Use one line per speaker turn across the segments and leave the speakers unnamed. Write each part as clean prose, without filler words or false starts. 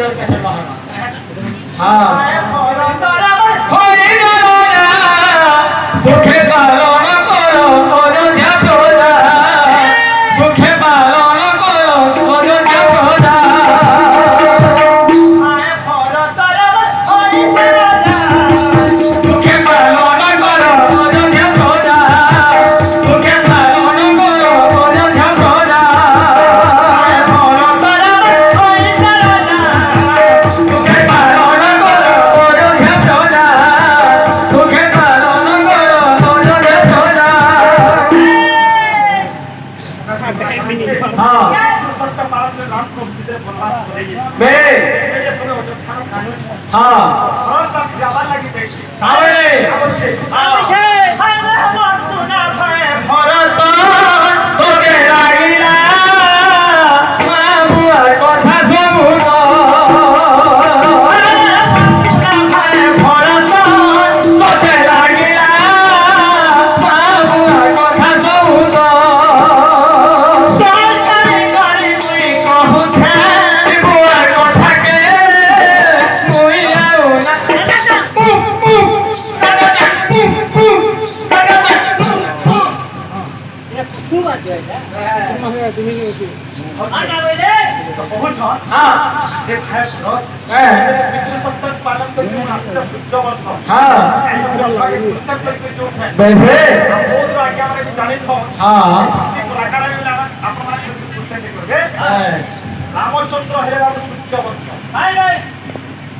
তোর কাছে বাহানা হ্যাঁ সুখে পালন করো অযোধ্যা প্রজা সুখে পালন করো অযোধ্যা প্রজা সুখে পালন করো অযোধ্যা প্রজা সুখে পালন করো অযোধ্যা প্রজা সুখে পালন করো অযোধ্যা প্রজা সুখে পালন করো অযোধ্যা প্রজা हाँ मैं हाँ भरत তোকে লাগিলা মা বুয়ার কথা শুনুন ভরত তোকে লাগিলা মা বুয়ার কথা শুনুন সরকারি গাড়ি মুই কহুছে বুয়ার কথাকে মুই আউ না
রামচন্দ্র হেলে সূর্যবংশ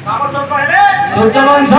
রামচন্দ্র হেলে
সূর্যবংশ